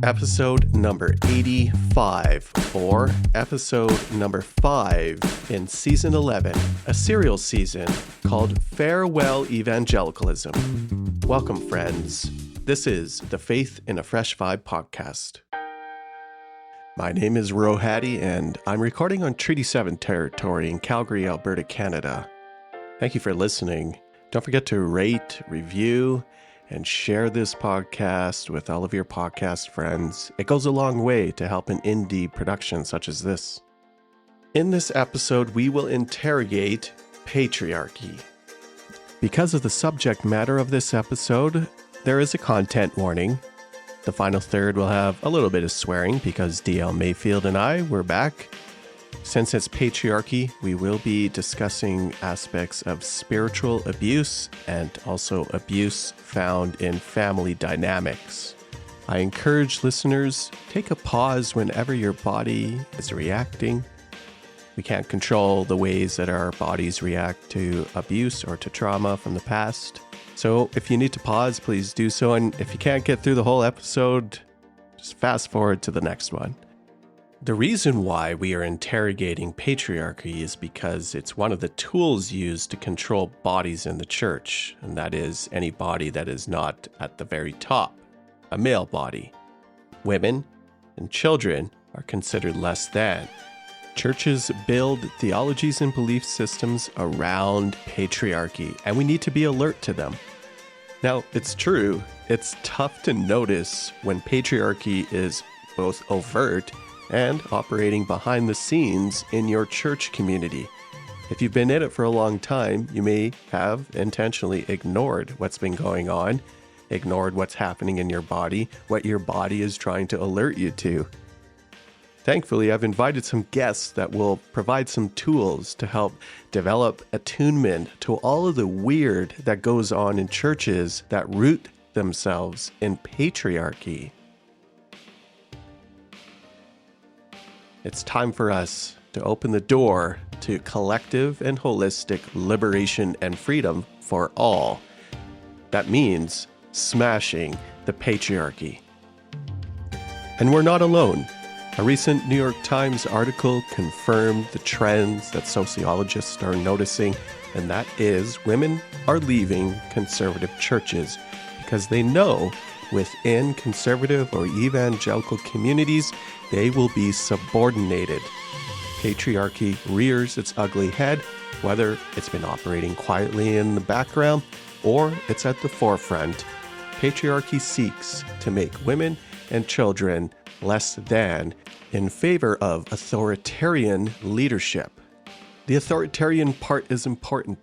episode number 85, or episode number 5 in season 11, a serial season called Farewell Evangelicalism. Welcome, friends. This is the Faith in a Fresh Vibe podcast. My name is Rohadi, and I'm recording on Treaty 7 territory in Calgary, Alberta, Canada. Thank you for listening. Don't forget to rate, review, and share this podcast with all of your podcast friends. It goes a long way to help an indie production such as this. In this episode, we will interrogate patriarchy. Because of the subject matter of this episode, there is a content warning. The final third will have a little bit of swearing because DL Mayfield and I were back. Since it's patriarchy, we will be discussing aspects of spiritual abuse and also abuse found in family dynamics. I encourage listeners, take a pause whenever your body is reacting. We can't control the ways that our bodies react to abuse or to trauma from the past. So if you need to pause, please do so. And if you can't get through the whole episode, just fast forward to the next one. The reason why we are interrogating patriarchy is because it's one of the tools used to control bodies in the church, and that is any body that is not at the very top, a male body. Women and children are considered less than. Churches build theologies and belief systems around patriarchy, and we need to be alert to them. Now, it's true, it's tough to notice when patriarchy is both overt and operating behind the scenes in your church community. If you've been in it for a long time, you may have intentionally ignored what's been going on, ignored what's happening in your body, what your body is trying to alert you to. Thankfully, I've invited some guests that will provide some tools to help develop attunement to all of the weird that goes on in churches that root themselves in patriarchy. It's time for us to open the door to collective and holistic liberation and freedom for all. That means smashing the patriarchy. And we're not alone. A recent New York Times article confirmed the trends that sociologists are noticing, and that is women are leaving conservative churches because they know within conservative or evangelical communities, they will be subordinated. Patriarchy rears its ugly head, whether it's been operating quietly in the background or it's at the forefront. Patriarchy seeks to make women and children less than in favor of authoritarian leadership. The authoritarian part is important.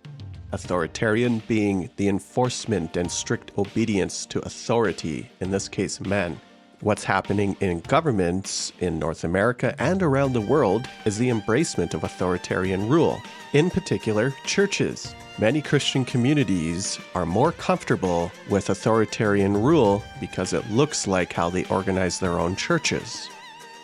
Authoritarian being the enforcement and strict obedience to authority, in this case men. What's happening in governments in North America and around the world is the embracement of authoritarian rule, in particular churches. Many Christian communities are more comfortable with authoritarian rule because it looks like how they organize their own churches.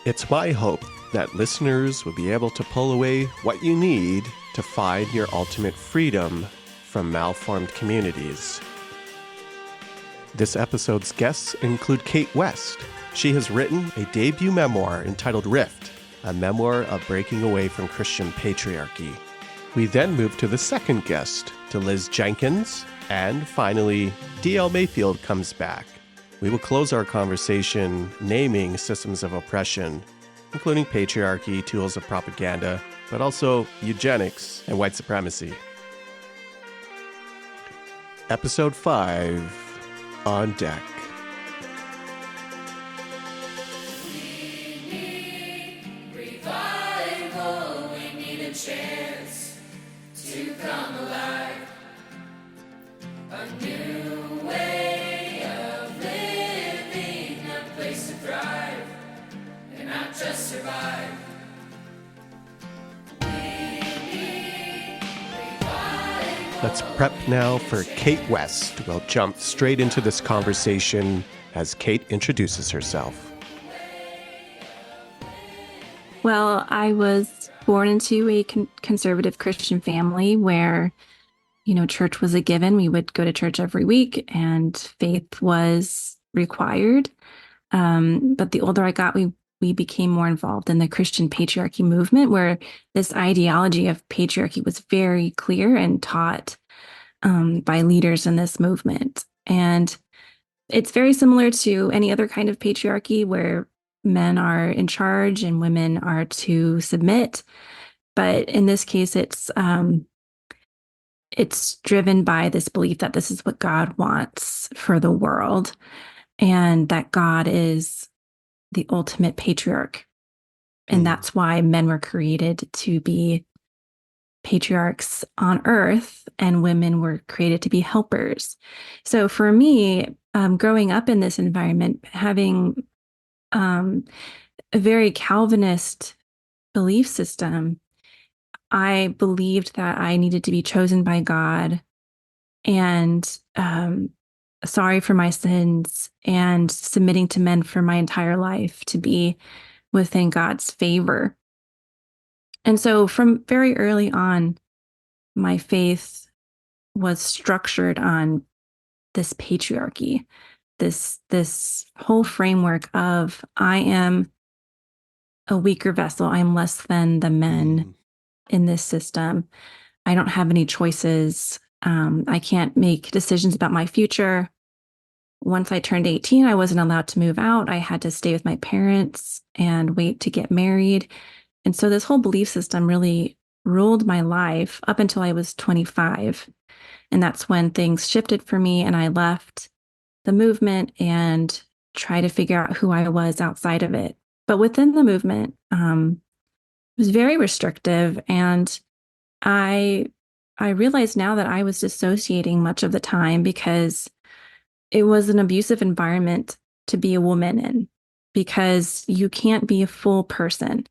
It's my hope that listeners will be able to pull away what you need to find your ultimate freedom from malformed communities. This episode's guests include Cait West. She has written a debut memoir entitled Rift, a memoir of breaking away from Christian patriarchy. We then move to the second guest, to Liz Jenkins, and finally, DL Mayfield comes back. We will close our conversation naming systems of oppression, including patriarchy, tools of propaganda, but also eugenics and white supremacy. Episode 5, on deck. We need revival, we need a chance to come alive. A new way of living, a place to thrive, and not just survive. Let's prep now for Cait West. We'll jump straight into this conversation as Cait introduces herself. Well, I was born into a conservative Christian family where, church was a given. We would go to church every week and faith was required. But the older I got, we became more involved in the Christian Patriarchy Movement, where this ideology of patriarchy was very clear and taught by leaders in this movement. And it's very similar to any other kind of patriarchy where men are in charge and women are to submit. But in this case, it's driven by this belief that this is what God wants for the world and that God is the ultimate patriarch. And that's why men were created to be patriarchs on earth and women were created to be helpers. So for me, growing up in this environment, having a very Calvinist belief system, I believed that I needed to be chosen by God and sorry for my sins and submitting to men for my entire life to be within God's favor. And so from very early on, my faith was structured on this patriarchy, this whole framework of I am a weaker vessel. I'm less than the men in this system. I don't have any choices. I can't make decisions about my future. Once I turned 18, I wasn't allowed to move out. I had to stay with my parents and wait to get married. And so this whole belief system really ruled my life up until I was 25. And that's when things shifted for me and I left the movement and tried to figure out who I was outside of it. But within the movement, it was very restrictive. And I realized now that I was dissociating much of the time because it was an abusive environment to be a woman in, because you can't be a full person.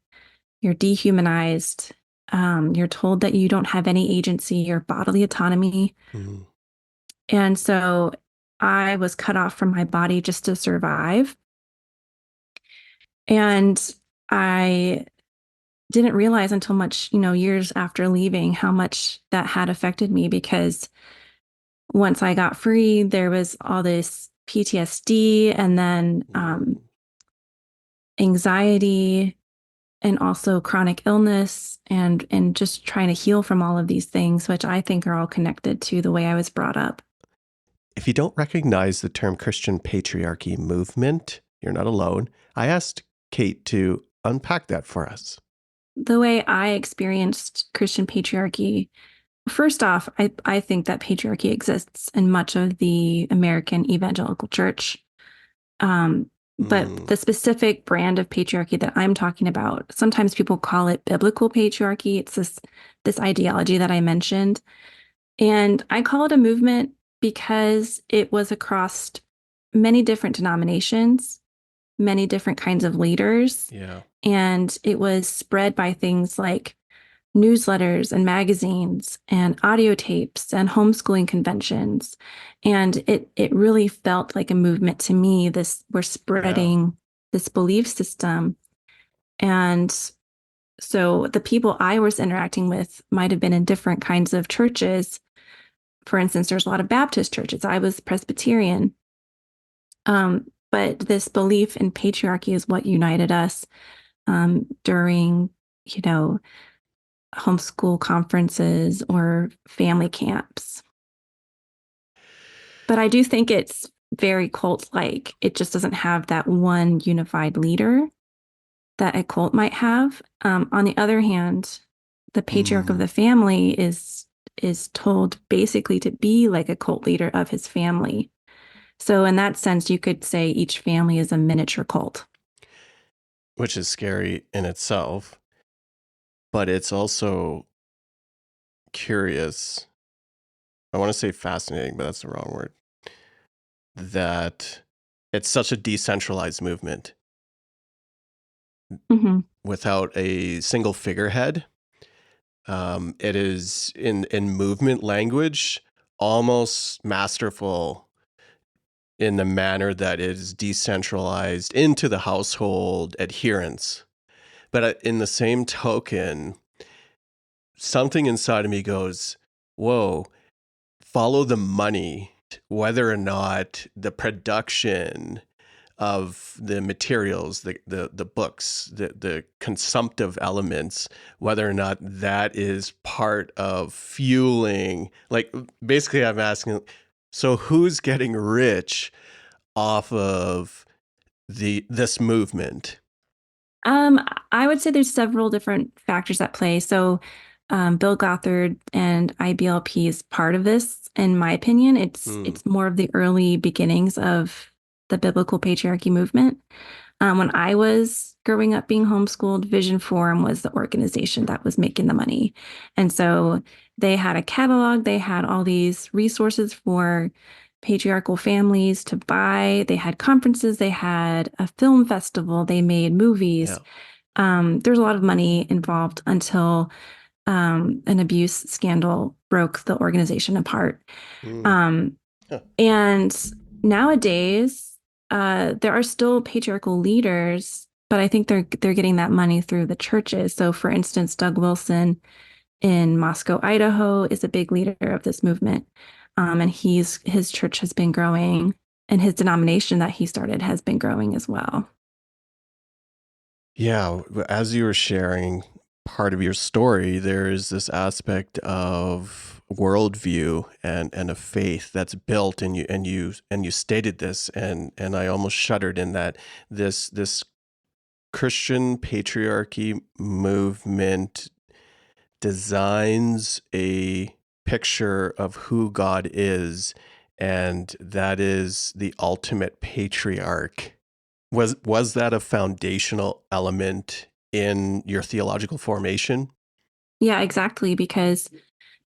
You're dehumanized. You're told that you don't have any agency or bodily autonomy. And so I was cut off from my body just to survive. And I didn't realize until much, years after leaving how much that had affected me, because once I got free, there was all this PTSD and then anxiety and also chronic illness and just trying to heal from all of these things, which I think are all connected to the way I was brought up. If you don't recognize the term Christian Patriarchy Movement, you're not alone. I asked Cait to unpack that for us. The way I experienced Christian patriarchy, first off, I think that patriarchy exists in much of the American evangelical church. But the specific brand of patriarchy that I'm talking about, sometimes people call it biblical patriarchy. It's this ideology that I mentioned. And I call it a movement because it was across many different denominations, many different kinds of leaders. Yeah. And it was spread by things like newsletters and magazines and audio tapes and homeschooling conventions. And it really felt like a movement to me. We're spreading this belief system. And so the people I was interacting with might have been in different kinds of churches. For instance, there's a lot of Baptist churches. I was Presbyterian. But this belief in patriarchy is what united us during, homeschool conferences or family camps. But I do think it's very cult-like. It just doesn't have that one unified leader that a cult might have. On the other hand, the patriarch of the family is told basically to be like a cult leader of his family. So in that sense, you could say each family is a miniature cult. Which is scary in itself, but it's also curious. I want to say fascinating, but that's the wrong word. That it's such a decentralized movement without a single figurehead. It is in movement language almost masterful in the manner that it is decentralized into the household adherence. But in the same token, something inside of me goes, whoa, follow the money, whether or not the production of the materials, the books, the consumptive elements, whether or not that is part of fueling. Like, basically, I'm asking, so who's getting rich off of this movement? I would say there's several different factors at play. So, Bill Goddard and IBLP is part of this, in my opinion. It's more of the early beginnings of the biblical patriarchy movement. When I was growing up being homeschooled, Vision Forum was the organization that was making the money. And so they had a catalog, they had all these resources for patriarchal families to buy. They had conferences, they had a film festival, they made movies. Yeah. There's a lot of money involved until an abuse scandal broke the organization apart. Um, Huh. and nowadays, there are still patriarchal leaders, but I think they're getting that money through the churches. So, for instance, Doug Wilson in Moscow, Idaho, is a big leader of this movement, and his church has been growing, and his denomination that he started has been growing as well. Yeah, as you were sharing part of your story, there is this aspect of worldview and a faith that's built, and you stated this, and I almost shuddered in that this Christian patriarchy movement designs a picture of who God is, and that is the ultimate patriarch. Was that a foundational element in your theological formation? Yeah, exactly, because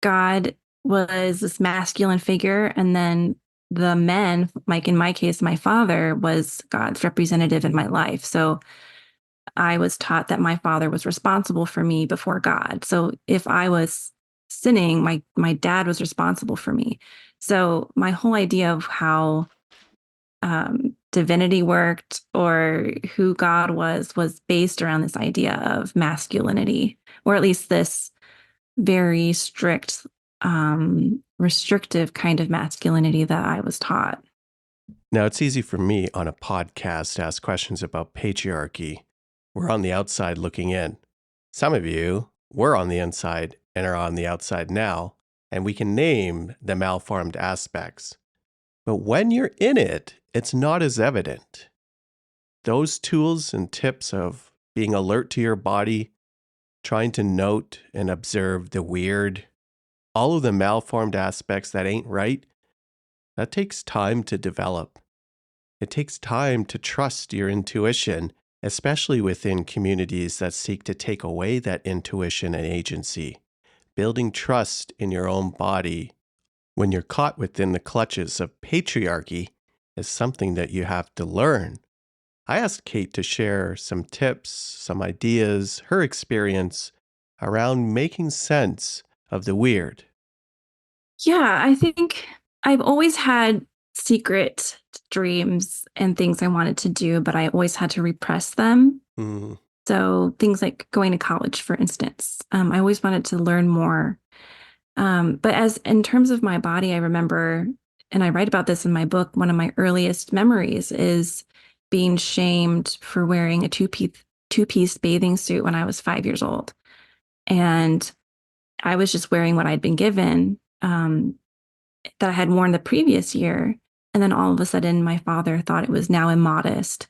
God was this masculine figure, and then the men, like in my case, my father was God's representative in my life. So I was taught that my father was responsible for me before God. So if I was sinning, my dad was responsible for me. So my whole idea of how divinity worked or who God was based around this idea of masculinity, or at least this very strict, restrictive kind of masculinity that I was taught. Now, it's easy for me on a podcast to ask questions about patriarchy. We're on the outside looking in. Some of you were on the inside and are on the outside now, and we can name the malformed aspects. But when you're in it, it's not as evident. Those tools and tips of being alert to your body, trying to note and observe the weird, all of the malformed aspects that ain't right, that takes time to develop. It takes time to trust your intuition, especially within communities that seek to take away that intuition and agency. Building trust in your own body when you're caught within the clutches of patriarchy is something that you have to learn. I asked Cait to share some tips, some ideas, her experience around making sense of the weird. Yeah, I think I've always had secret dreams and things I wanted to do, but I always had to repress them. Mm, So things like going to college, for instance, I always wanted to learn more. But as in terms of my body, I remember, and I write about this in my book, one of my earliest memories is being shamed for wearing a two-piece bathing suit when I was 5 years old. And I was just wearing what I'd been given, that I had worn the previous year. And then all of a sudden, my father thought it was now immodest.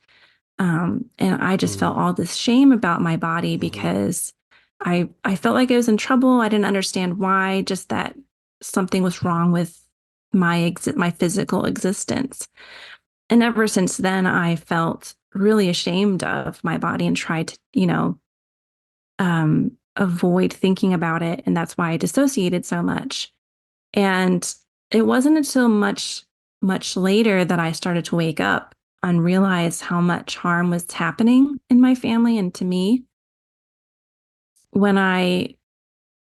And I just felt all this shame about my body because I felt like I was in trouble. I didn't understand why, just that something was wrong with my physical existence. And ever since then, I felt really ashamed of my body and tried to, avoid thinking about it. And that's why I dissociated so much. And it wasn't until much, much later that I started to wake up and realize how much harm was happening in my family and to me. When I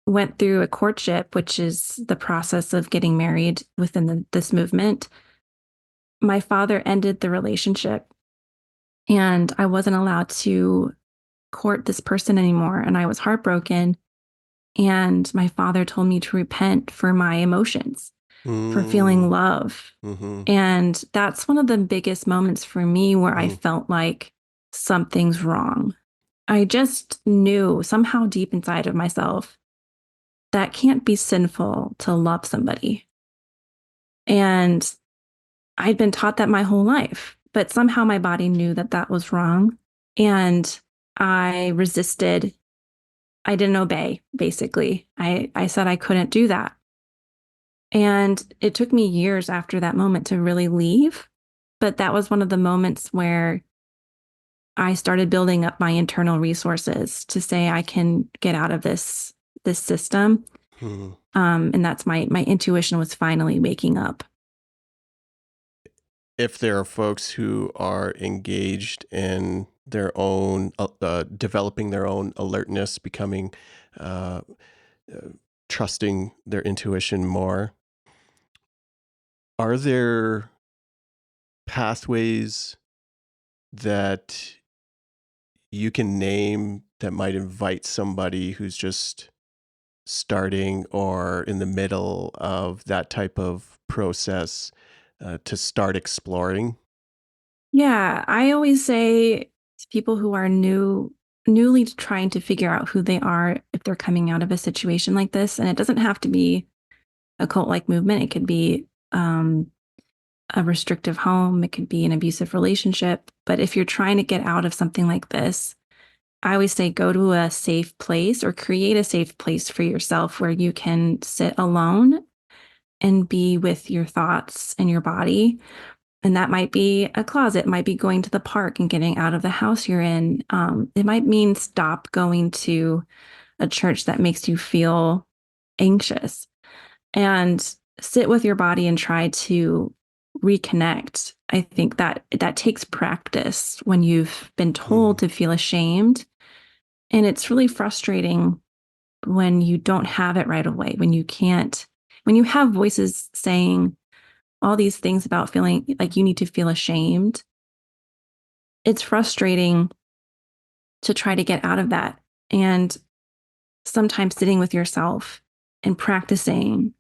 went through a courtship, which is the process of getting married within this movement, my father ended the relationship and I wasn't allowed to court this person anymore. And I was heartbroken. And my father told me to repent for my emotions. for feeling Mm. love. Mm-hmm. And that's one of the biggest moments for me where I Mm. felt like something's wrong. I just knew somehow deep inside of myself that can't be sinful to love somebody. And I'd been taught that my whole life, but somehow my body knew that that was wrong. And I resisted. I didn't obey, basically. I said I couldn't do that. And it took me years after that moment to really leave. But that was one of the moments where I started building up my internal resources to say I can get out of this system. Mm-hmm. And that's my intuition was finally waking up. If there are folks who are engaged in their own, developing their own alertness, becoming, uh, trusting their intuition more, are there pathways that you can name that might invite somebody who's just starting or in the middle of that type of process to start exploring? Yeah, I always say to people who are newly trying to figure out who they are if they're coming out of a situation like this, and it doesn't have to be a cult-like movement. It could be a restrictive home. It could be an abusive relationship. But if you're trying to get out of something like this, I always say go to a safe place or create a safe place for yourself where you can sit alone and be with your thoughts and your body. And that might be a closet, it might be going to the park and getting out of the house you're in. It might mean stop going to a church that makes you feel anxious and sit with your body and try to reconnect. I think that that takes practice when you've been told Mm. to feel ashamed. And it's really frustrating when you don't have it right away, when you can't, when you have voices saying all these things about feeling like you need to feel ashamed. It's frustrating to try to get out of that. And sometimes sitting with yourself and practicing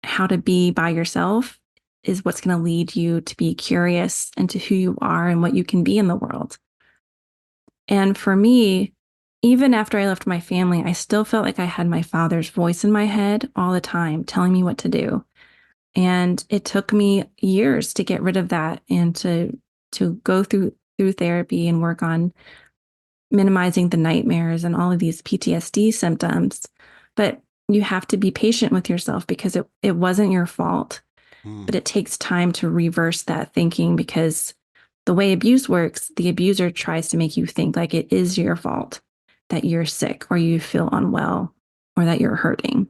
how to be by yourself is what's going to lead you to be curious into who you are and what you can be in the world. And for me, even after I left my family, I still felt like I had my father's voice in my head all the time, telling me what to do. And it took me years to get rid of that and to go through therapy and work on minimizing the nightmares and all of these PTSD symptoms. But you have to be patient with yourself because it wasn't your fault. But Mm. it takes time to reverse that thinking because the way abuse works, the abuser tries to make you think like it is your fault that you're sick or you feel unwell or that you're hurting.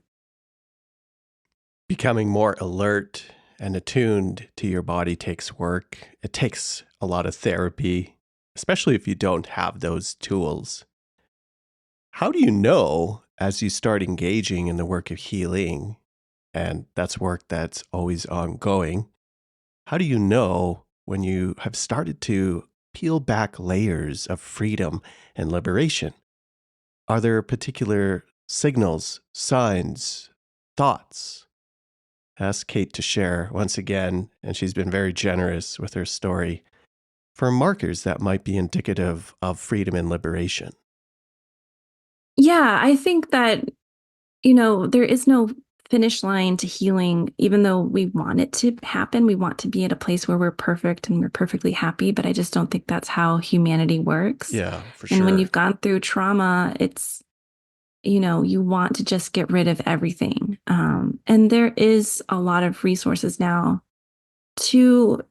Becoming more alert and attuned to your body takes work. It takes a lot of therapy, especially if you don't have those tools. How do you know as you start engaging in the work of healing, and that's work that's always ongoing, how do you know when you have started to peel back layers of freedom and liberation? Are there particular signals, signs, thoughts? Ask Cait to share once again, and she's been very generous with her story, for markers that might be indicative of freedom and liberation. Yeah, I think that, there is no finish line to healing, even though we want it to happen. We want to be at a place where we're perfect and we're perfectly happy, but I just don't think that's how humanity works. Yeah, for And when sure. you've gone through trauma, it's, you want to just get rid of everything. And there is a lot of resources now to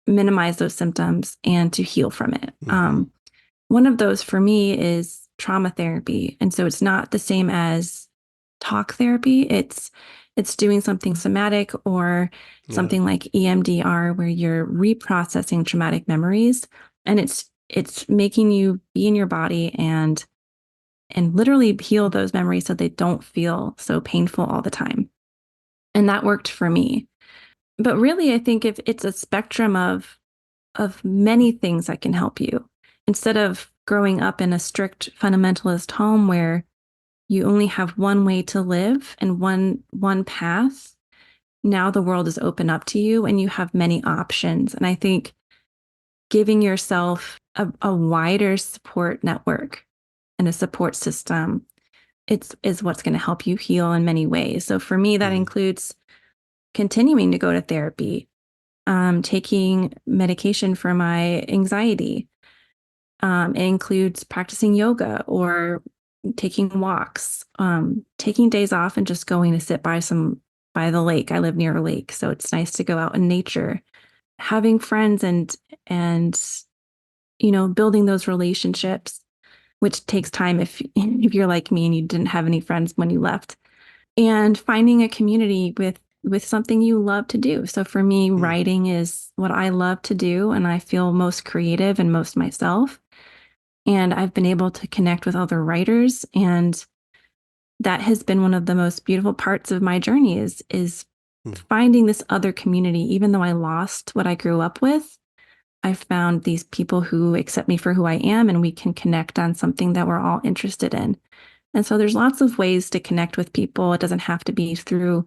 minimize those symptoms and to heal from it. Mm-hmm. One of those for me is trauma therapy. And so it's not the same as talk therapy. It's doing something somatic or Yeah. something like EMDR where you're reprocessing traumatic memories and it's making you be in your body and literally heal those memories so they don't feel so painful all the time. And that worked for me. But really I think if it's a spectrum of many things that can help you. Instead of growing up in a strict fundamentalist home where you only have one way to live and one path, now the world is open up to you and you have many options. And I think giving yourself a wider support network and a support system is what's going to help you heal in many ways. So for me, that includes continuing to go to therapy, taking medication for my anxiety. It includes practicing yoga or taking walks, taking days off and just going to sit by the lake. I live near a lake, so it's nice to go out in nature, having friends and building those relationships, which takes time if you're like me and you didn't have any friends when you left, and finding a community with something you love to do. So for me, writing is what I love to do, and I feel most creative and most myself. And I've been able to connect with other writers, and that has been one of the most beautiful parts of my journey is finding this other community. Even though I lost what I grew up with, I found these people who accept me for who I am, and we can connect on something that we're all interested in. And so there's lots of ways to connect with people. It doesn't have to be through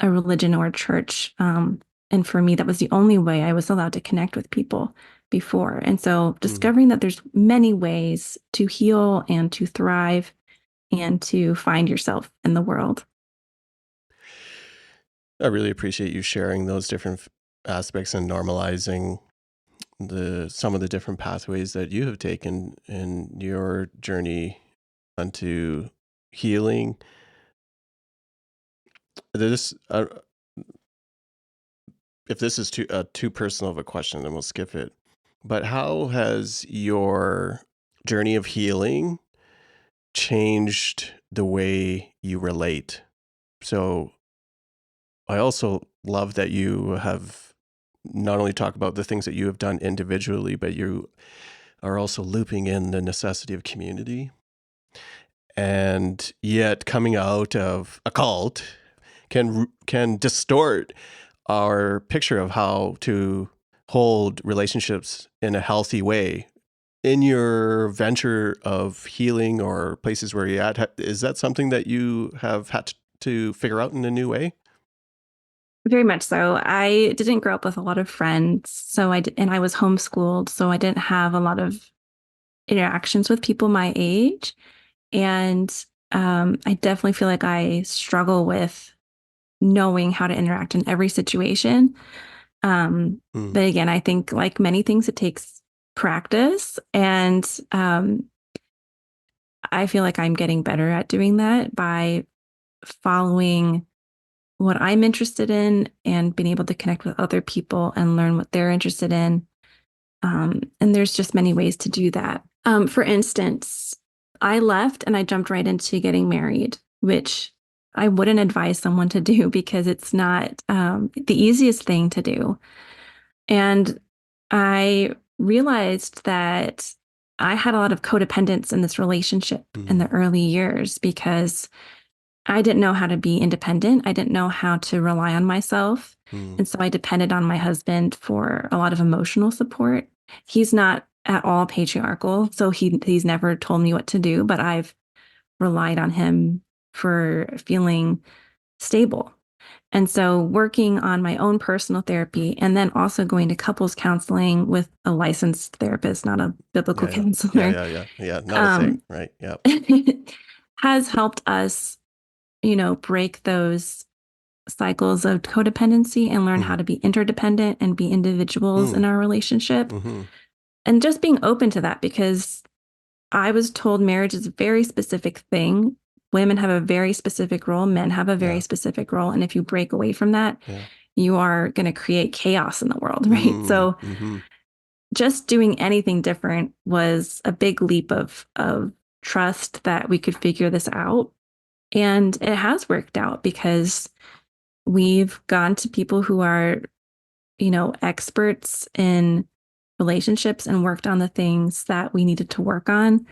a religion or a church. And for me, that was the only way I was allowed to connect with people before. And so discovering that there's many ways to heal and to thrive and to find yourself in the world. I really appreciate you sharing those different aspects and normalizing some of the different pathways that you have taken in your journey unto healing. This, if this is too personal of a question, then we'll skip it. But how has your journey of healing changed the way you relate? So I also love that you have not only talked about the things that you have done individually, but you are also looping in the necessity of community. And yet coming out of a cult can distort our picture of how to hold relationships in a healthy way. In your venture of healing or places where you're at, is that something that you have had to figure out in a new way? Very much so. I didn't grow up with a lot of friends, and I was homeschooled, so I didn't have a lot of interactions with people my age. And I definitely feel like I struggle with knowing how to interact in every situation. But again, I think like many things, it takes practice. And I feel like I'm getting better at doing that by following what I'm interested in and being able to connect with other people and learn what they're interested in. And there's just many ways to do that. For instance, I left and I jumped right into getting married, which I wouldn't advise someone to do because it's not the easiest thing to do. And I realized that I had a lot of codependence in this relationship in the early years because I didn't know how to be independent. I didn't know how to rely on myself. And so I depended on my husband for a lot of emotional support. He's not at all patriarchal, so he's never told me what to do, but I've relied on him for feeling stable. And so working on my own personal therapy and then also going to couples counseling with a licensed therapist, not a biblical counselor. Yeah. Not a thing, right? Yeah. Has helped us, break those cycles of codependency and learn how to be interdependent and be individuals in our relationship. And just being open to that, because I was told marriage is a very specific thing. Women have a very specific role. Men have a very specific role. And if you break away from that, you are going to create chaos in the world, right? So just doing anything different was a big leap of trust that we could figure this out. And it has worked out because we've gone to people who are, experts in relationships and worked on the things that we needed to work on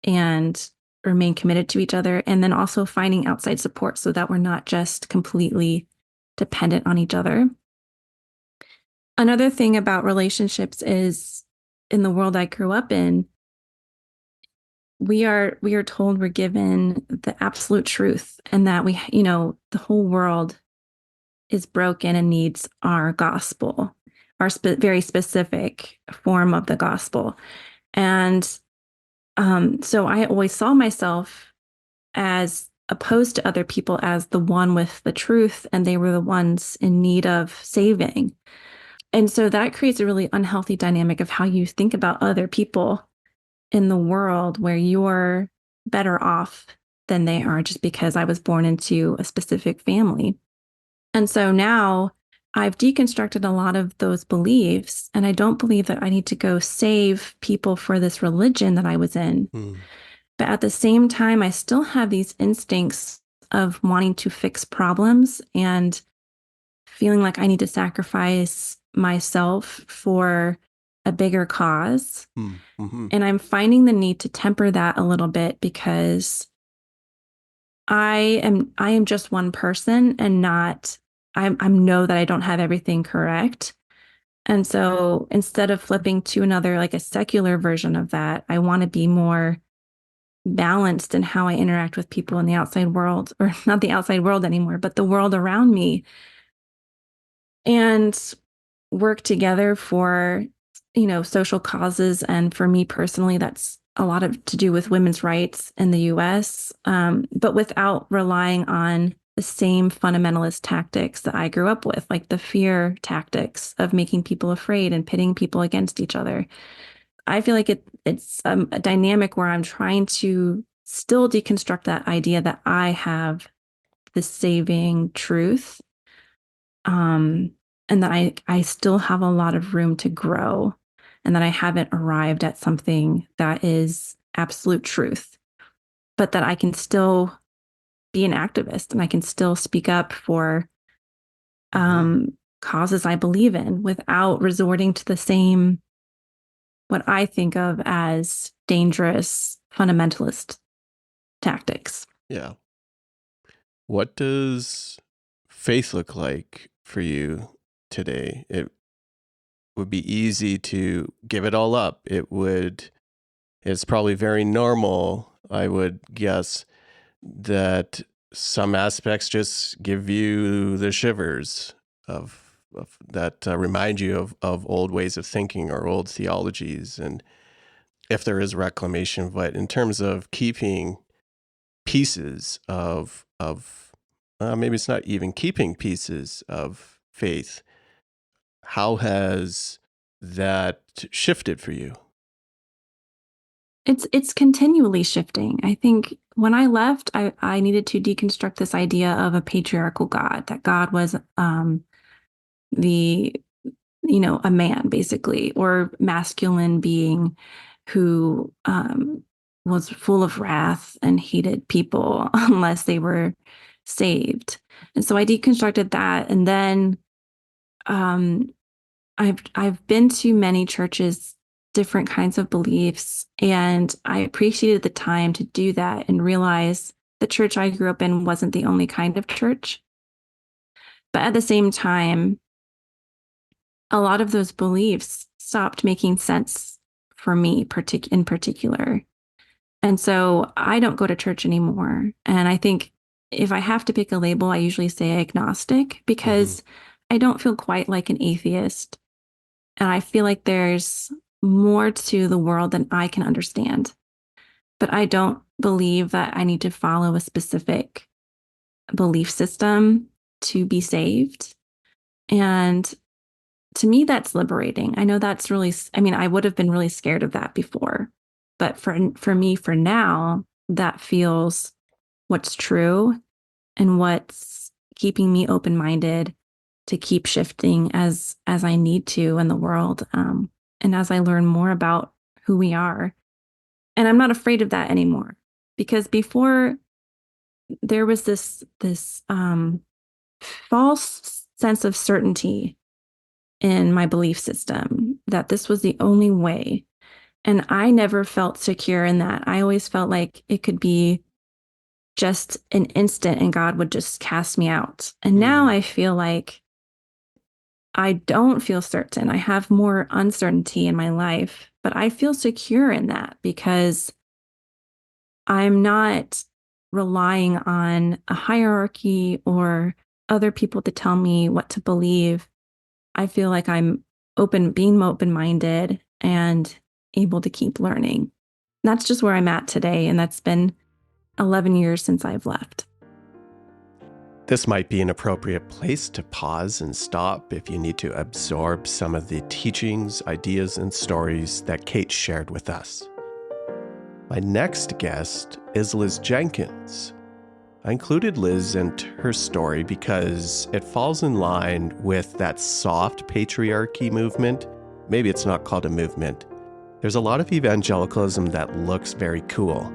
and remain committed to each other. And then also finding outside support so that we're not just completely dependent on each other. Another thing about relationships is in the world I grew up in, we are told we're given the absolute truth and that the whole world is broken and needs our gospel, our very specific form of the gospel. And so I always saw myself as opposed to other people as the one with the truth, and they were the ones in need of saving. And so that creates a really unhealthy dynamic of how you think about other people in the world, where you're better off than they are just because I was born into a specific family. And so now I've deconstructed a lot of those beliefs, and I don't believe that I need to go save people for this religion that I was in. But at the same time, I still have these instincts of wanting to fix problems and feeling like I need to sacrifice myself for a bigger cause. And I'm finding the need to temper that a little bit, because I am just one person, and I know that I don't have everything correct. And so instead of flipping to another, like a secular version of that, I want to be more balanced in how I interact with people in the outside world, or not the outside world anymore, but the world around me, and work together for, social causes. And for me personally, that's a lot of to do with women's rights in the US, but without relying on the same fundamentalist tactics that I grew up with, like the fear tactics of making people afraid and pitting people against each other. I feel like it's a dynamic where I'm trying to still deconstruct that idea that I have the saving truth, and that I still have a lot of room to grow, and that I haven't arrived at something that is absolute truth, but that I can still be an activist, and I can still speak up for causes I believe in without resorting to the same, what I think of as dangerous fundamentalist tactics. Yeah. What does faith look like for you today? It would be easy to give it all up. It's probably very normal, I would guess, that some aspects just give you the shivers of that remind you of old ways of thinking or old theologies, and if there is reclamation. But in terms of keeping pieces of maybe it's not even keeping pieces of faith, how has that shifted for you? It's continually shifting. I think when I left, I needed to deconstruct this idea of a patriarchal God, that God was the a man, basically, or masculine being who was full of wrath and hated people unless they were saved. And so I deconstructed that, and then I've been to many churches, different kinds of beliefs, and I appreciated the time to do that and realize the church I grew up in wasn't the only kind of church. But at the same time, a lot of those beliefs stopped making sense for me in particular. And so I don't go to church anymore. And I think if I have to pick a label, I usually say agnostic, because I don't feel quite like an atheist. And I feel like there's more to the world than I can understand. But I don't believe that I need to follow a specific belief system to be saved. And to me, that's liberating. I know that's really, I would have been really scared of that before. But for me, for now, that feels what's true and what's keeping me open-minded to keep shifting as I need to in the world, and as I learn more about who we are. And I'm not afraid of that anymore, because before there was this false sense of certainty in my belief system that this was the only way. And I never felt secure in that. I always felt like it could be just an instant and God would just cast me out. And now I feel like I don't feel certain. I have more uncertainty in my life, but I feel secure in that because I'm not relying on a hierarchy or other people to tell me what to believe, I feel like I'm being open-minded and able to keep learning. And that's just where I'm at today. And that's been 11 years since I've left. This might be an appropriate place to pause and stop if you need to absorb some of the teachings, ideas, and stories that Cait shared with us. My next guest is Liz Jenkins. I included Liz and her story because it falls in line with that soft patriarchy movement. Maybe it's not called a movement. There's a lot of evangelicalism that looks very cool.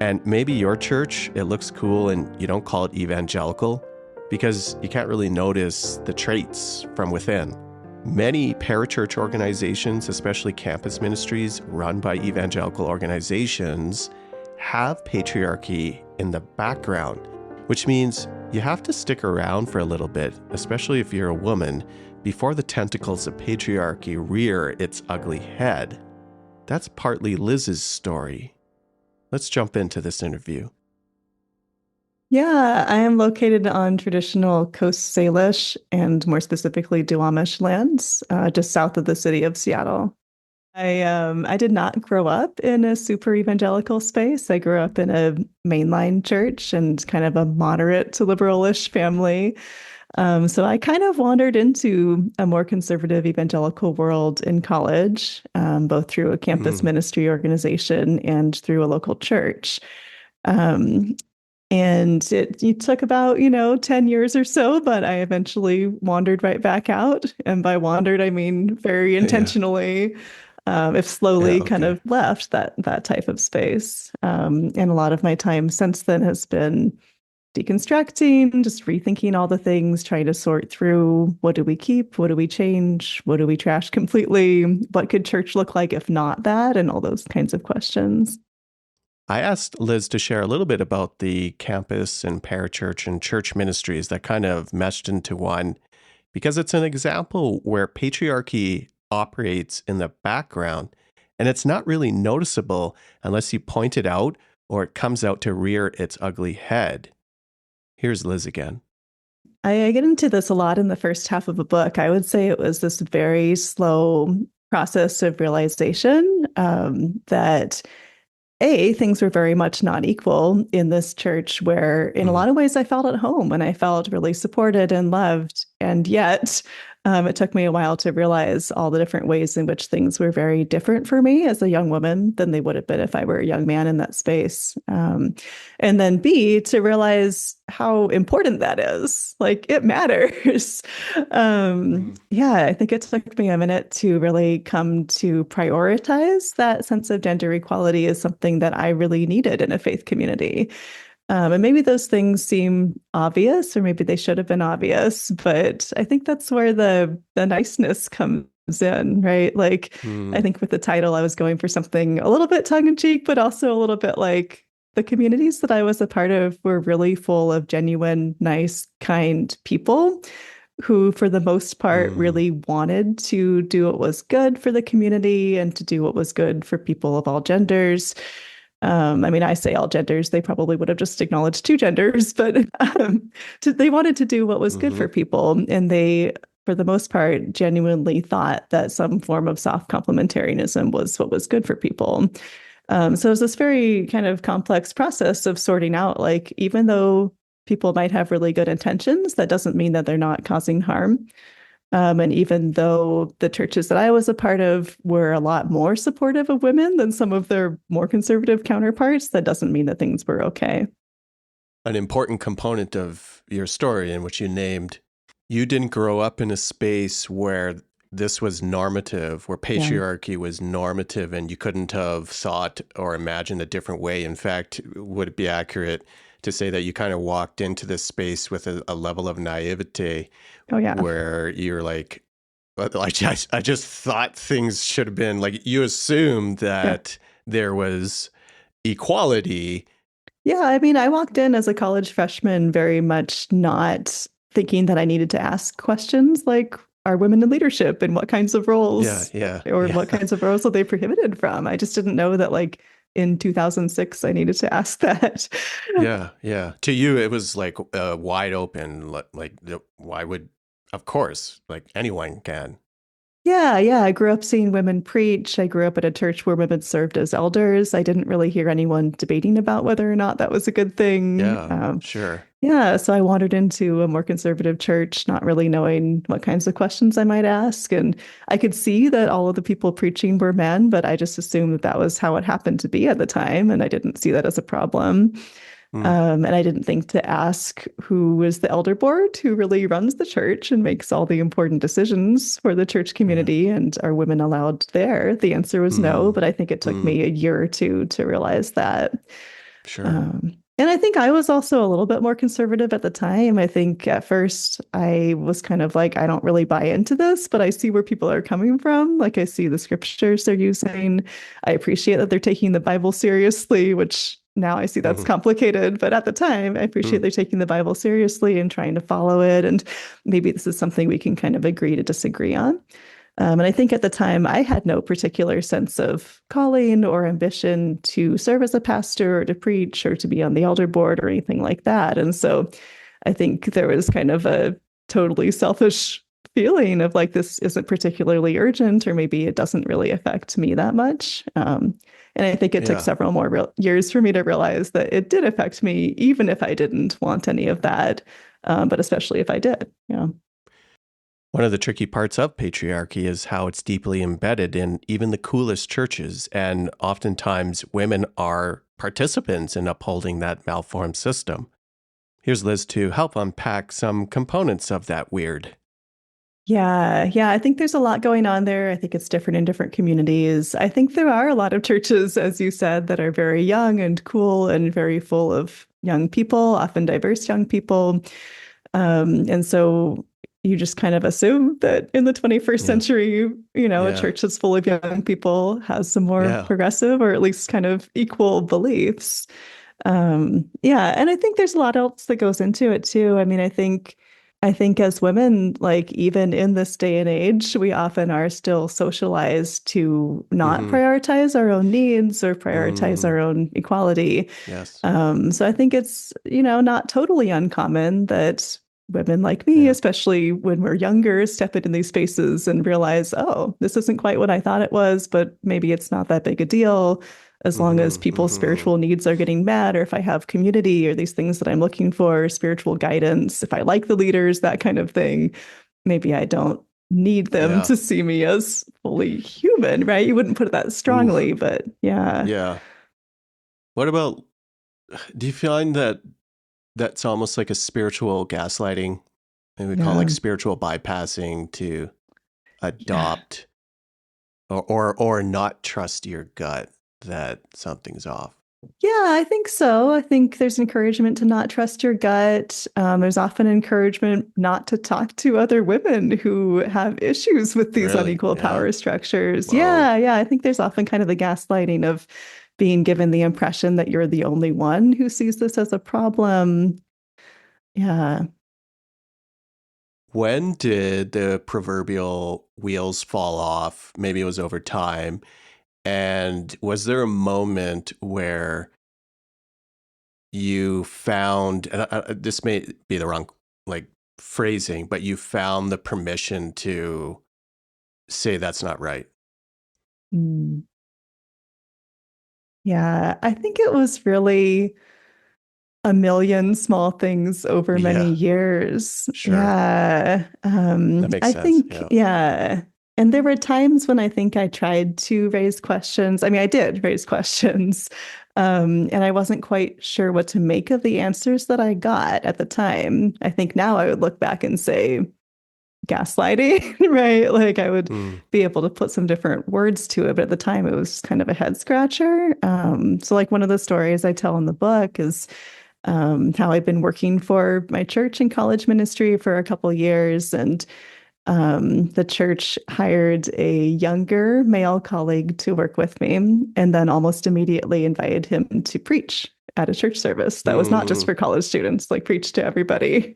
And maybe your church, it looks cool and you don't call it evangelical because you can't really notice the traits from within. Many parachurch organizations, especially campus ministries run by evangelical organizations, have patriarchy in the background, which means you have to stick around for a little bit, especially if you're a woman, before the tentacles of patriarchy rear its ugly head. That's partly Liz's story. Let's jump into this interview. Yeah, I am located on traditional Coast Salish and more specifically Duwamish lands, just south of the city of Seattle. I did not grow up in a super evangelical space. I grew up in a mainline church and kind of a moderate to liberal-ish family. So I kind of wandered into a more conservative evangelical world in college, both through a campus ministry organization and through a local church. And it took about, 10 years or so, but I eventually wandered right back out. And by wandered, I mean very intentionally, if slowly kind of left that type of space. And a lot of my time since then has been deconstructing, just rethinking all the things, trying to sort through what do we keep, what do we change, what do we trash completely, what could church look like if not that, and all those kinds of questions. I asked Liz to share a little bit about the campus and parachurch and church ministries that kind of meshed into one, because it's an example where patriarchy operates in the background, and it's not really noticeable unless you point it out or it comes out to rear its ugly head. Here's Liz again. I get into this a lot in the first half of a book. I would say it was this very slow process of realization that things were very much not equal in this church where in a lot of ways I felt at home and I felt really supported and loved. And yet it took me a while to realize all the different ways in which things were very different for me as a young woman than they would have been if I were a young man in that space. And then B, to realize how important that is. Like, it matters. I think it took me a minute to really come to prioritize that sense of gender equality as something that I really needed in a faith community. And maybe those things seem obvious, or maybe they should have been obvious, but I think that's where the niceness comes in, right? Like, I think with the title, I was going for something a little bit tongue-in-cheek, but also a little bit like the communities that I was a part of were really full of genuine, nice, kind people who, for the most part, really wanted to do what was good for the community and to do what was good for people of all genders. I say all genders, they probably would have just acknowledged two genders, but they wanted to do what was good for people. And they, for the most part, genuinely thought that some form of soft complementarianism was what was good for people. So it was this very kind of complex process of sorting out, like, even though people might have really good intentions, that doesn't mean that they're not causing harm. And even though the churches that I was a part of were a lot more supportive of women than some of their more conservative counterparts, that doesn't mean that things were okay. An important component of your story, in which you named, you didn't grow up in a space where this was normative, where patriarchy was normative, and you couldn't have thought or imagined a different way. In fact, would it be accurate to say that you kind of walked into this space with a level of naivete where you're like, I just thought things should have been like, you assumed that there was equality. Yeah, I walked in as a college freshman very much not thinking that I needed to ask questions like, are women in leadership and what kinds of roles what kinds of roles are they prohibited from? I just didn't know that, like, in 2006, I needed to ask that. Yeah, yeah. To you, it was like wide open. Why would, of course, like anyone can. Yeah, yeah. I grew up seeing women preach. I grew up at a church where women served as elders. I didn't really hear anyone debating about whether or not that was a good thing. Yeah, sure. Yeah, so I wandered into a more conservative church, not really knowing what kinds of questions I might ask. And I could see that all of the people preaching were men, but I just assumed that that was how it happened to be at the time. And I didn't see that as a problem. Mm, And I didn't think to ask who is the elder board who really runs the church and makes all the important decisions for the church yeah. community, and are women allowed there? The answer was no, Mm, but I think it took mm, me a year or two to realize that. sure. And I think I was also a little bit more conservative at the time. I think at first I was kind of like, I don't really buy into this, but I see where people are coming from. Like, I see the scriptures they're using. I appreciate that they're taking the Bible seriously, which now I see that's Mhm, complicated. But at the time, I appreciate mm, they're taking the Bible seriously and trying to follow it. And maybe this is something we can kind of agree to disagree on. And I think at the time, I had no particular sense of calling or ambition to serve as a pastor or to preach or to be on the elder board or anything like that. And so I think there was kind of a totally selfish feeling of like, this isn't particularly urgent, or maybe it doesn't really affect me that much. And I think it took yeah. several more years for me to realize that it did affect me, even if I didn't want any of that, but especially if I did. Yeah. One of the tricky parts of patriarchy is how it's deeply embedded in even the coolest churches. And oftentimes women are participants in upholding that malformed system. Here's Liz to help unpack some components of that weird. Yeah, yeah, I think there's a lot going on there. I think it's different in different communities. I think there are a lot of churches, as you said, that are very young and cool and very full of young people, often diverse young people. And so you just kind of assume that in the 21st Yeah, century, a yeah, church that's full of young people has some more yeah. progressive or at least kind of equal beliefs. Yeah, and I think there's a lot else that goes into it too. I mean, I think as women, like even in this day and age, we often are still socialized to not Mm-hmm. prioritize our own needs or prioritize Mm, our own equality. yes. So I think it's, not totally uncommon that women like me, Yeah. especially when we're younger, step into these spaces and realize, oh, this isn't quite what I thought it was, but maybe it's not that big a deal as long as Mm-hmm. people's Mm-hmm. spiritual needs are getting met, or if I have community or these things that I'm looking for, spiritual guidance, if I like the leaders, that kind of thing, maybe I don't need them Yeah. to see me as fully human, right? You wouldn't put it that Oof. strongly, but yeah. Yeah. What about, do you find that that's almost like a spiritual gaslighting? And we call it like Yeah. spiritual bypassing to Yeah. adopt or not trust your gut that something's off. Yeah, I think so. I think there's encouragement to not trust your gut. There's often encouragement not to talk to other women who have issues with these Really? unequal Yeah. power structures. Whoa. Yeah, yeah. I think there's often kind of the gaslighting of being given the impression that you're the only one who sees this as a problem. Yeah. When did the proverbial wheels fall off? Maybe it was over time. And was there a moment where you found, and this may be the wrong like phrasing, but you found the permission to say that's not right? Mm. Yeah. I think it was really a million small things over many Yeah, years. sure. Yeah. That makes I sense. think, Yeah. yeah. And there were times when I think I tried to raise questions. I mean, I did raise questions. And I wasn't quite sure what to make of the answers that I got at the time. I think now I would look back and say gaslighting, right? Like I would Mm, be able to put some different words to it, but at the time it was kind of a head scratcher. So like one of the stories I tell in the book is how I've been working for my church in college ministry for a couple years, and the church hired a younger male colleague to work with me, and then almost immediately invited him to preach at a church service that was not just mm, for college students, like preach to everybody.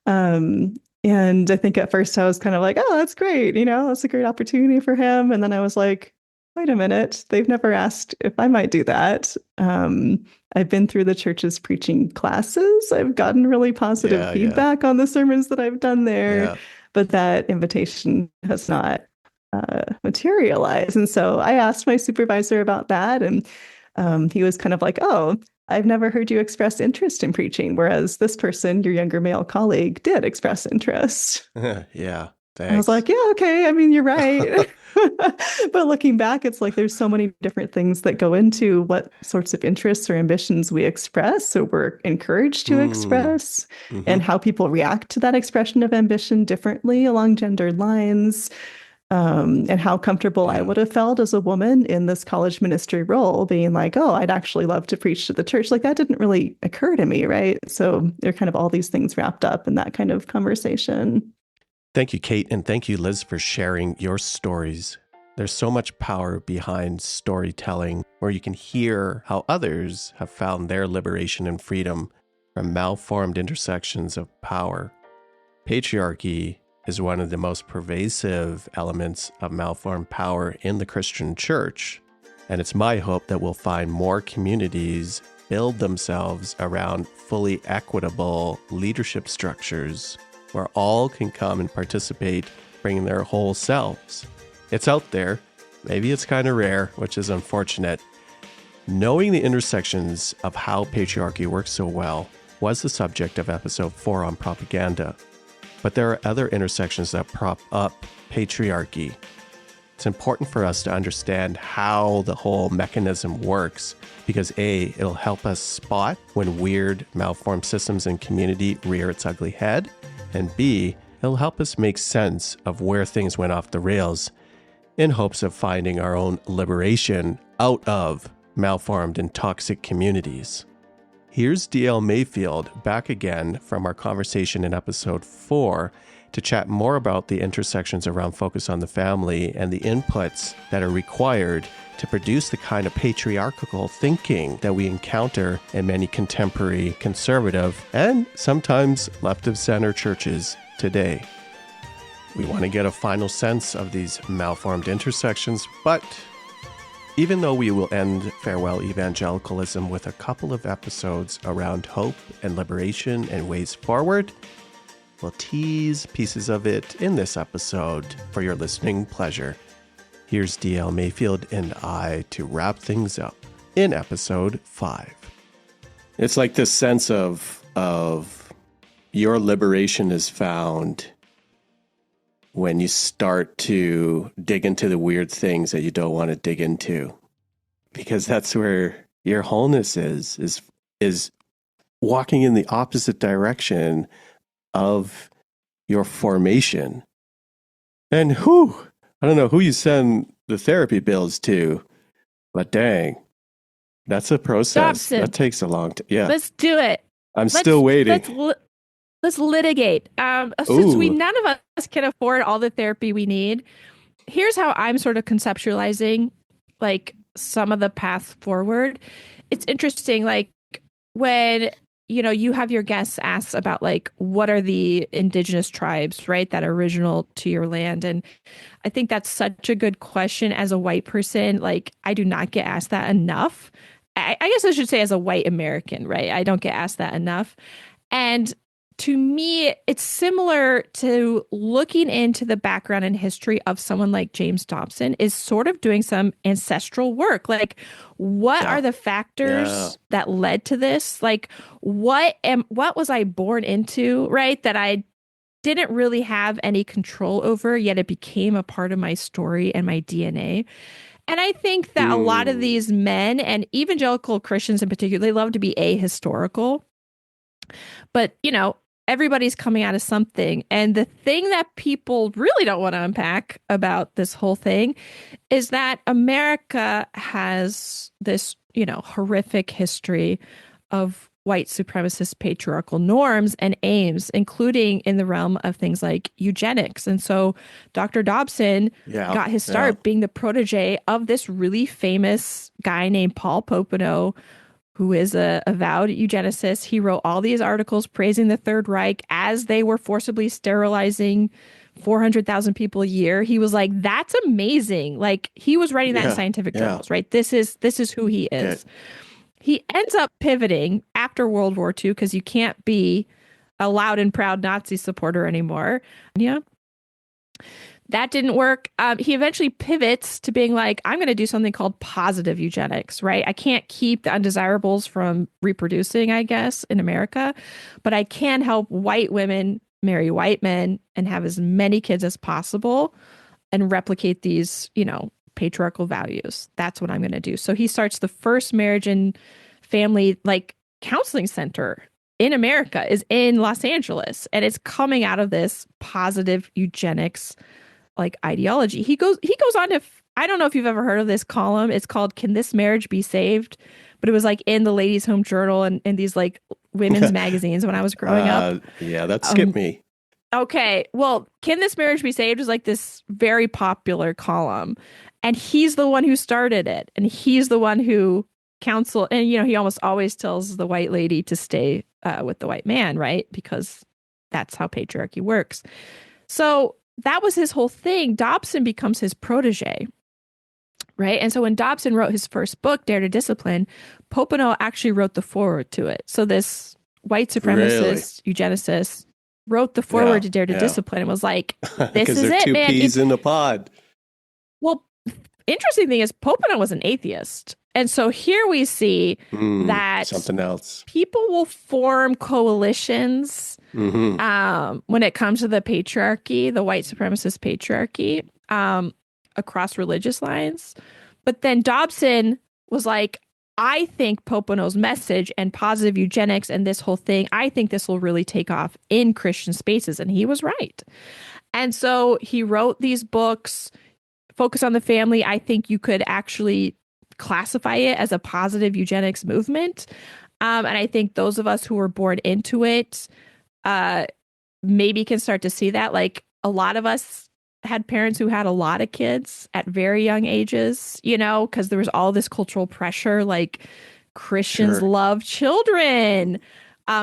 Um, and I think at first I was kind of like, oh, that's great, that's a great opportunity for him. And then I was like, wait a minute, they've never asked if I might do that. I've been through the church's preaching classes. I've gotten really positive Yeah, yeah, feedback on the sermons that I've done there, yeah. but that invitation has not materialized. And so I asked my supervisor about that, and he was kind of like, "Oh, I've never heard you express interest in preaching, whereas this person, your younger male colleague, did express interest." Yeah, I was thanks. like, yeah, okay. I mean, you're right. But looking back, it's like there's so many different things that go into what sorts of interests or ambitions we express or we're encouraged to Mm, express, hmm. and how people react to that expression of ambition differently along gendered lines. And how comfortable I Yeah. would have felt as a woman in this college ministry role, being like, oh, I'd actually love to preach to the church. Like that didn't really occur to me, right? So there are kind of all these things wrapped up in that kind of conversation. Thank you, Cait, and thank you, Liz, for sharing your stories. There's so much power behind storytelling where you can hear how others have found their liberation and freedom from malformed intersections of power. Patriarchy is one of the most pervasive elements of malformed power in the Christian church, and it's my hope that we'll find more communities build themselves around fully equitable leadership structures where all can come and participate, bringing their whole selves. It's out there. Maybe it's kind of rare, which is unfortunate. Knowing the intersections of how patriarchy works so well was the subject of episode 4 on propaganda. But there are other intersections that prop up patriarchy. It's important for us to understand how the whole mechanism works because A, it'll help us spot when weird, malformed systems in community rear its ugly head, and B, it'll help us make sense of where things went off the rails in hopes of finding our own liberation out of malformed and toxic communities. Here's DL Mayfield back again from our conversation in episode 4 to chat more about the intersections around focus on the family and the inputs that are required to produce the kind of patriarchal thinking that we encounter in many contemporary conservative and sometimes left of center churches today. We want to get a final sense of these malformed intersections, but even though we will end Farewell Evangelicalism with a couple of episodes around hope and liberation and ways forward, we'll tease pieces of it in this episode for your listening pleasure. Here's DL Mayfield and I to wrap things up in episode 5. It's like this sense of your liberation is found when you start to dig into the weird things that you don't want to dig into, because that's where your wholeness is walking in the opposite direction of your formation. And I don't know who you send the therapy bills to, but dang, that's a process. Dobson, that takes a long time. Yeah, let's do it. I'm still waiting. Let's litigate. Since none of us can afford all the therapy we need, here's how I'm sort of conceptualizing like some of the path forward. It's interesting, like when you have your guests ask about like what are the indigenous tribes, right, that are original to your land, and I think that's such a good question as a white person. Like I do not get asked that enough. I guess I should say as a white American, right? I don't get asked that enough, and to me, it's similar to looking into the background and history of someone like James Dobson is sort of doing some ancestral work. Like, what are the factors that led to this? Like, what was I born into, right? That I didn't really have any control over, yet it became a part of my story and my DNA. And I think that a lot of these men and evangelical Christians in particular, they love to be ahistorical. But, everybody's coming out of something. And the thing that people really don't want to unpack about this whole thing is that America has this, horrific history of white supremacist patriarchal norms and aims, including in the realm of things like eugenics. And so Dr. Dobson got his start being the protege of this really famous guy named Paul Popenoe, who is a avowed eugenicist. He wrote all these articles praising the Third Reich as they were forcibly sterilizing 400,000 people a year. He was like, that's amazing. Like he was writing that in scientific journals, right? This is who he is. He ends up pivoting after World War II because you can't be a loud and proud Nazi supporter anymore. Yeah. That didn't work. He eventually pivots to being like, I'm going to do something called positive eugenics, right? I can't keep the undesirables from reproducing, I guess, in America, but I can help white women marry white men and have as many kids as possible and replicate these, patriarchal values. That's what I'm going to do. So he starts the first marriage and family counseling center in America is in Los Angeles. And it's coming out of this positive eugenics ideology. He goes on to, I don't know if you've ever heard of this column. It's called Can This Marriage Be Saved? But it was in the Ladies' Home Journal and these women's magazines when I was growing up. Yeah, that skipped me. Okay. Well, Can This Marriage Be Saved is this very popular column. And he's the one who started it. And he's the one who counseled. And, he almost always tells the white lady to stay with the white man, right? Because that's how patriarchy works. So that was his whole thing. Dobson becomes his protege, right? And so when Dobson wrote his first book, Dare to Discipline, Popenoe actually wrote the foreword to it. So this white supremacist eugenicist wrote the foreword to Dare to Discipline and was like, this is it, two man. peas in a pod. Well, interesting thing is Popenoe was an atheist. And so here we see that something else. People will form coalitions when it comes to the patriarchy, the white supremacist patriarchy, across religious lines. But then Dobson was like, I think Popenoe's message and positive eugenics and this whole thing, I think this will really take off in Christian spaces. And he was right. And so he wrote these books, Focus on the Family. I think you could actually classify it as a positive eugenics movement. And I think those of us who were born into it maybe can start to see that. A lot of us had parents who had a lot of kids at very young ages, because there was all this cultural pressure, Christians love children.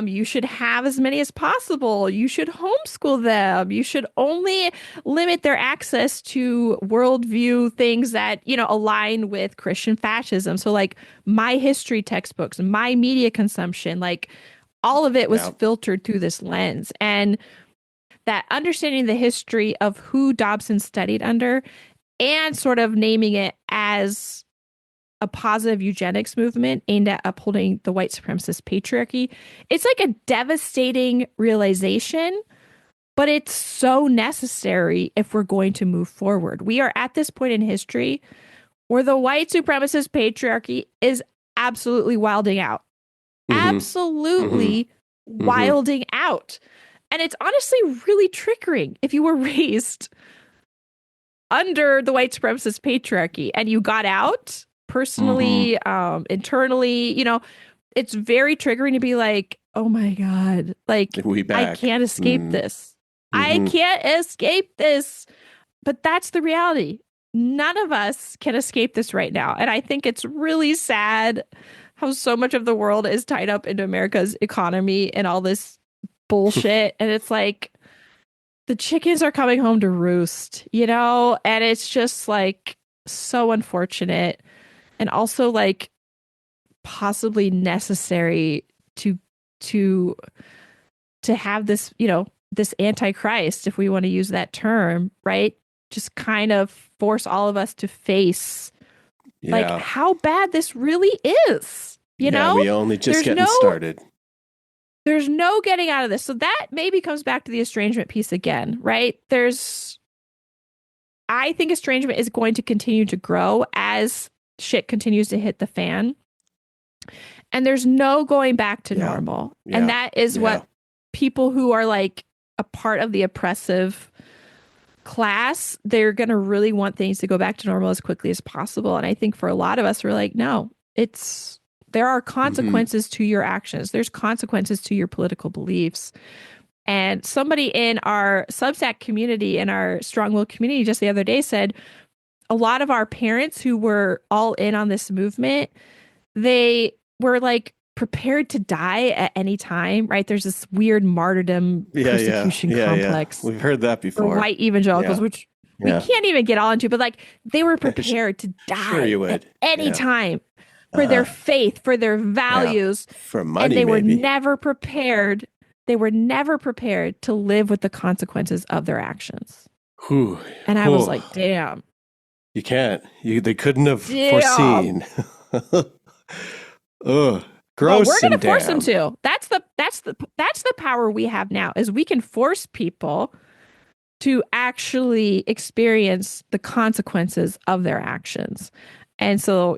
You should have as many as possible. You should homeschool them. You should only limit their access to worldview things that, align with Christian fascism. So my history textbooks, my media consumption, all of it was filtered through this lens. And that understanding the history of who Dobson studied under and sort of naming it as a positive eugenics movement aimed at upholding the white supremacist patriarchy. It's a devastating realization, but it's so necessary if we're going to move forward. We are at this point in history where the white supremacist patriarchy is absolutely wilding out. Absolutely wilding out. And it's honestly really triggering if you were raised under the white supremacist patriarchy and you got out personally, internally, it's very triggering to be like, oh my God, I can't escape this. I can't escape this. But that's the reality. None of us can escape this right now. And I think it's really sad how so much of the world is tied up into America's economy and all this bullshit. And it's the chickens are coming home to roost, and it's just so unfortunate and also possibly necessary to have this, this antichrist, if we want to use that term, right? Just kind of force all of us to face how bad this really is, you know? We only just getting started. There's no getting out of this. So that maybe comes back to the estrangement piece again, right? I think estrangement is going to continue to grow as shit continues to hit the fan. And there's no going back to normal. And that is what people who are a part of the oppressive class, they're going to really want things to go back to normal as quickly as possible. And I think for a lot of us, we're like, no, there are consequences to your actions. There's consequences to your political beliefs. And somebody in our Substack community, in our strong-willed community just the other day said, a lot of our parents who were all in on this movement, they were prepared to die at any time, right? There's this weird martyrdom persecution complex. We've heard that for before. white evangelicals, which we can't even get all into, but like they were prepared to die at any time for their faith, for their values, for money, and they were maybe. never prepared. They were never prepared to live with the consequences of their actions. Whew. And I was like, damn. You can't. They couldn't have foreseen. Ugh. Gross. But we're going and to force damn. them to. That's the power we have now, is we can force people to actually experience the consequences of their actions. And so,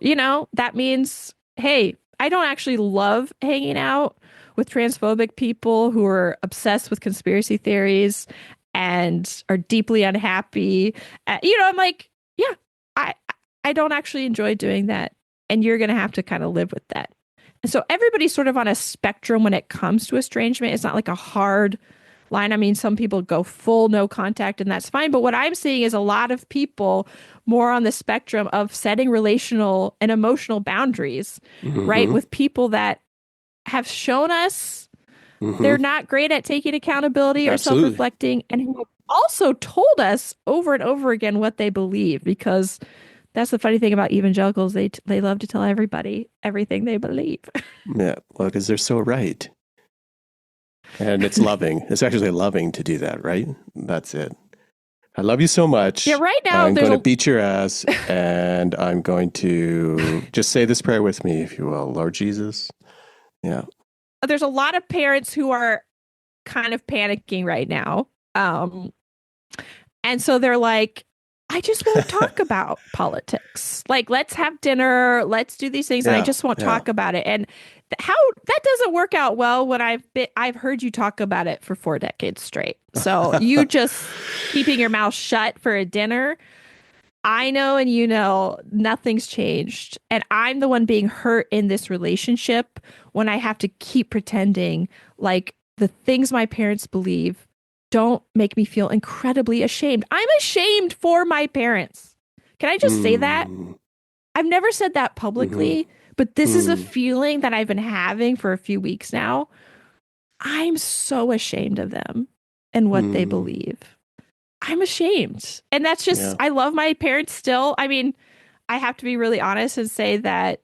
that means, hey, I don't actually love hanging out with transphobic people who are obsessed with conspiracy theories and are deeply unhappy. I'm like, yeah, I don't actually enjoy doing that. And you're going to have to kind of live with that. And so everybody's sort of on a spectrum when it comes to estrangement. It's not like a hard line. I mean, some people go full no contact and that's fine. But what I'm seeing is a lot of people more on the spectrum of setting relational and emotional boundaries, right? With people that have shown us they're not great at taking accountability or self-reflecting, and who have also told us over and over again what they believe, because that's the funny thing about evangelicals. They love to tell everybody everything they believe. Yeah, well, because they're so right. And it's loving. It's actually loving to do that, right? That's it. I love you so much. Yeah, right now I'm going to beat your ass, and I'm going to just say this prayer with me, if you will. Lord Jesus. Yeah. There's a lot of parents who are kind of panicking right now. And so they're like, I just won't talk about politics. Like, let's have dinner, let's do these things, and I just won't talk about it. And how that doesn't work out well when I've heard you talk about it for 4 decades straight. So you just keeping your mouth shut for a dinner. I know, and nothing's changed. And I'm the one being hurt in this relationship when I have to keep pretending like the things my parents believe don't make me feel incredibly ashamed. I'm ashamed for my parents. Can I just say that? I've never said that publicly, but this is a feeling that I've been having for a few weeks now. I'm so ashamed of them and what they believe. I'm ashamed. And that's just, I love my parents still. I mean, I have to be really honest and say that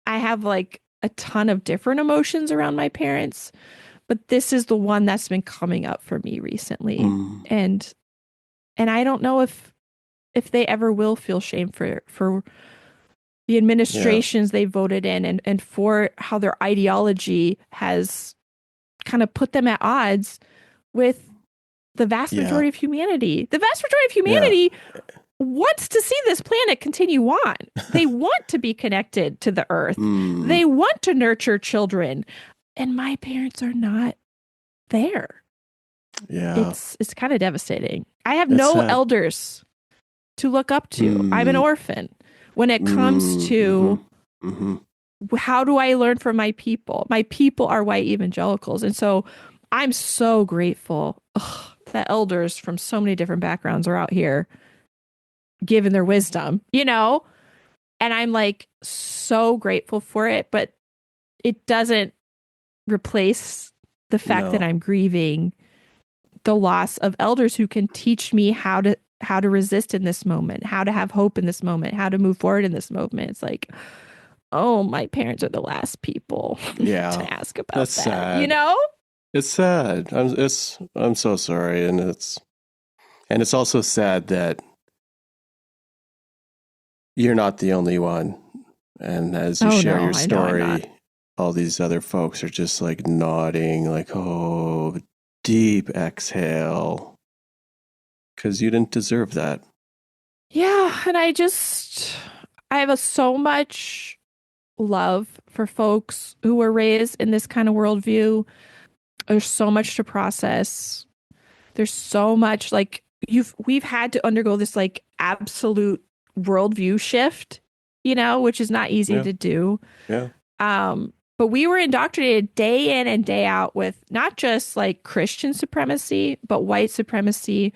I have like a ton of different emotions around my parents, but this is the one that's been coming up for me recently. And I don't know if they ever will feel shame for the administrations they voted in, and for how their ideology has kind of put them at odds with the vast majority of humanity. The vast majority of humanity wants to see this planet continue on. They want to be connected to the earth. They want to nurture children. And my parents are not there. Yeah. It's kind of devastating. I have no elders to look up to. I'm an orphan when it comes to how do I learn from my people? My people are white evangelicals. And so I'm so grateful that elders from so many different backgrounds are out here giving their wisdom, and I'm like so grateful for it, but it doesn't replace the fact that I'm grieving the loss of elders who can teach me how to resist in this moment, how to have hope in this moment, how to move forward in this moment. It's like, oh, my parents are the last people to ask about that's that. Sad. It's sad. I'm so sorry, and it's also sad that you're not the only one. And as you share your story, all these other folks are just like nodding, like, oh, deep exhale, because you didn't deserve that. Yeah, and I have so much love for folks who were raised in this kind of worldview. There's so much to process. There's so much like we've had to undergo this like absolute worldview shift, which is not easy to do. Yeah. But we were indoctrinated day in and day out with not just like Christian supremacy, but white supremacy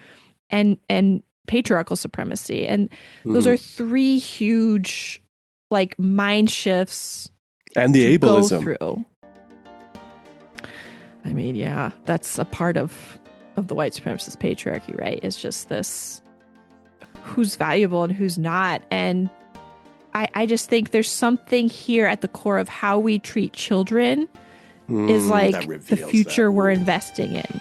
and patriarchal supremacy. And those are 3 huge like mind shifts And the go ableism. through. I mean, yeah, that's a part of the white supremacist patriarchy, right? It's just this who's valuable and who's not. And I just think there's something here at the core of how we treat children is like the future we're investing in.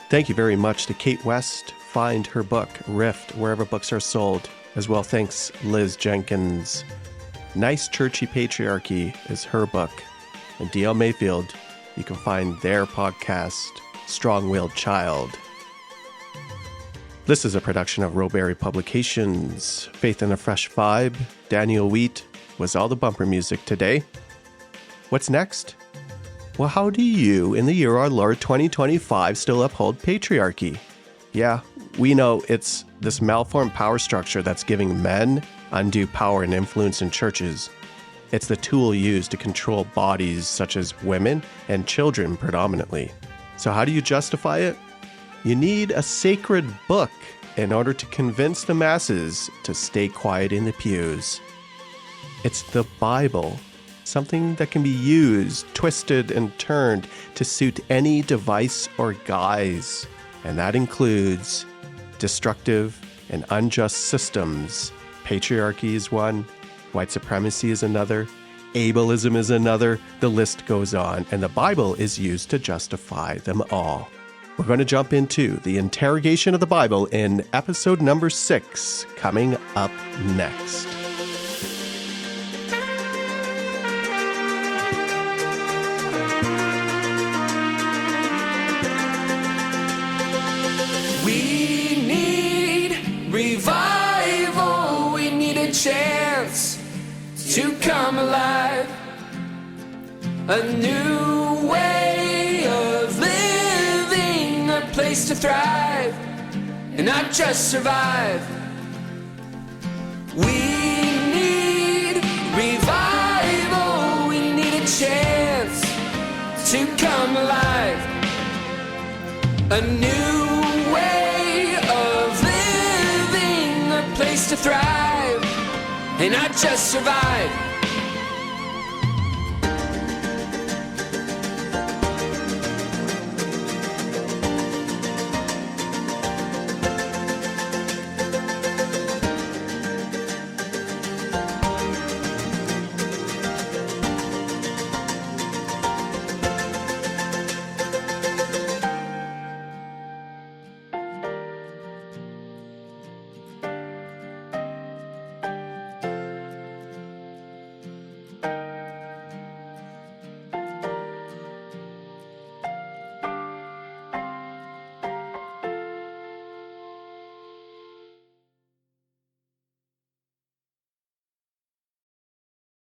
Thank you very much to Cait West. Find her book, Rift, wherever books are sold. As well, thanks, Liz Jenkins. Nice Churchy Patriarchy is her book. And DL Mayfield, you can find their podcast, Strong-Willed Child. This is a production of Rowberry Publications. Faith in a Fresh Vibe, Daniel Wheat was all the bumper music today. What's next? Well, how do you, in the year our Lord 2025, still uphold patriarchy? Yeah, we know it's this malformed power structure that's giving men undue power and influence in churches. It's the tool used to control bodies such as women and children predominantly. So how do you justify it? You need a sacred book in order to convince the masses to stay quiet in the pews. It's the Bible, something that can be used, twisted, and turned to suit any device or guise. And that includes destructive and unjust systems. Patriarchy is one, white supremacy is another, ableism is another, the list goes on, and the Bible is used to justify them all. We're going to jump into the interrogation of the Bible in episode number 6, coming up next. We need revival. We need a chance to come alive. A new way of living, a place to thrive and not just survive. We need revival. We need a chance to come alive. A new way of living, a place to thrive and not just survive.